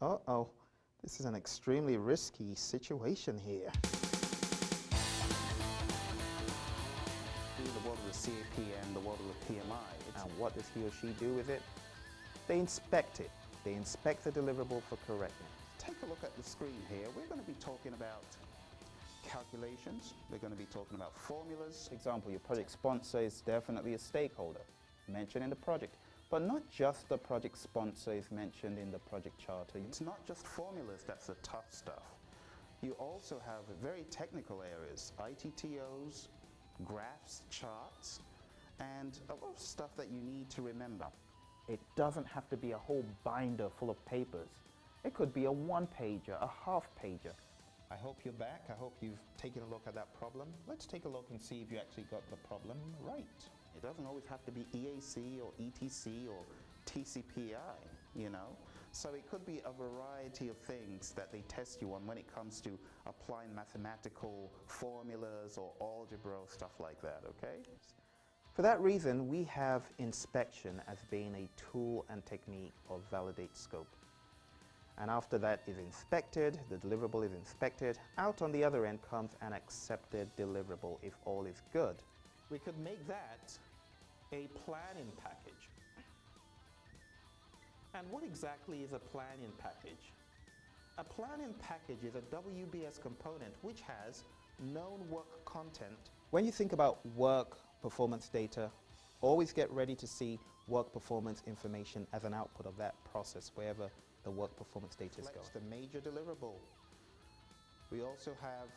Uh-oh, this is an extremely risky situation here. The world of the CAP and the world of the PMI. And what does he or she do with it? They inspect it. They inspect the deliverable for correctness. Take a look at the screen here. We're going to be talking about calculations. We're going to be talking about formulas. For example, your project sponsor is definitely a stakeholder mentioned in the project, but not just the project sponsor is mentioned in the project charter. It's not just formulas that's the tough stuff. You also have very technical areas, ITTOs, graphs, charts, and a lot of stuff that you need to remember. It doesn't have to be a whole binder full of papers. It could be a one-pager, a half-pager. I hope you're back. I hope you've taken a look at that problem. Let's take a look and see if you actually got the problem right. It doesn't always have to be EAC or ETC or TCPI, you know. So it could be a variety of things that they test you on when it comes to applying mathematical formulas or algebra or stuff like that, okay? For that reason, we have inspection as being a tool and technique of validate scope. And after that is inspected, the deliverable is inspected, out on the other end comes an accepted deliverable if all is good. We could make that a planning package. And what exactly is a planning package? A planning package is a WBS component which has known work content. When you think about work performance data, always get ready to see work performance information as an output of that process wherever the work performance data is going. The major deliverable. We also have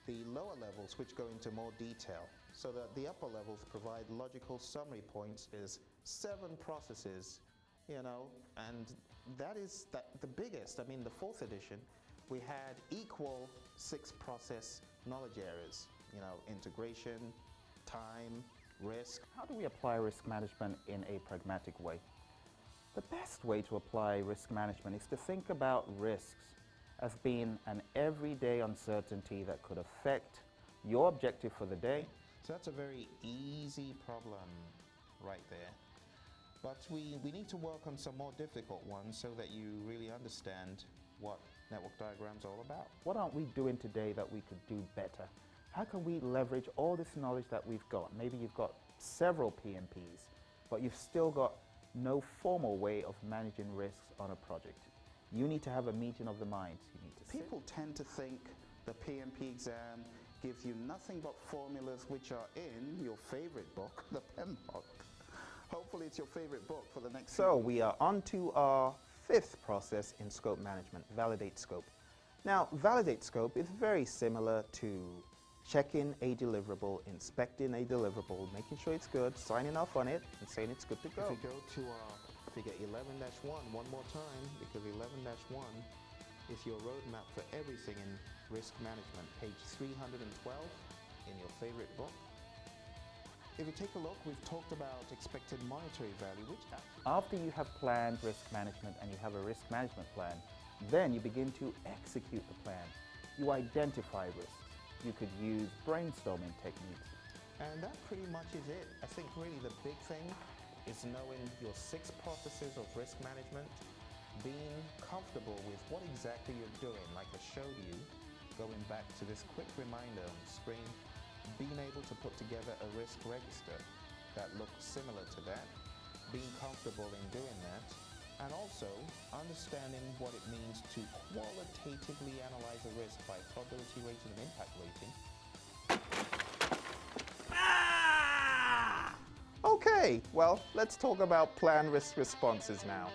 the lower levels which go into more detail, so that the upper levels provide logical summary points. Is 7 processes, you know, and that is the biggest. I mean, the 4th edition, we had equal 6 process knowledge areas, you know, integration, time, risk. How do we apply risk management in a pragmatic way? The best way to apply risk management is to think about risks as being an everyday uncertainty that could affect your objective for the day. So that's a very easy problem right there. But we need to work on some more difficult ones so that you really understand what network diagrams are all about. What aren't we doing today that we could do better? How can we leverage all this knowledge that we've got? Maybe you've got several PMPs, but you've still got no formal way of managing risks on a project. You need to have a meeting of the minds. You need to People tend to think the PMP exam gives you nothing but formulas which are in your favorite book, the PMBOK. Hopefully it's your favorite book for the next So we are on to our 5th process in scope management, validate scope. Now, validate scope is very similar to checking a deliverable, inspecting a deliverable, making sure it's good, signing off on it, and saying it's good to go. If we go to our figure 11-1 one more time, because 11-1 is your roadmap for everything in risk management, page 312 in your favorite book. If you take a look, we've talked about expected monetary value, which after you have planned risk management and you have a risk management plan, then you begin to execute the plan. You identify risks. You could use brainstorming techniques. And that pretty much is it. I think really the big thing is knowing your 6 processes of risk management, being comfortable with what exactly you're doing, like I showed you, going back to this quick reminder on the screen, being able to put together a risk register that looks similar to that, being comfortable in doing that, and also understanding what it means to qualitatively analyze a risk by probability rating and impact rating. Okay, well, let's talk about plan risk responses now.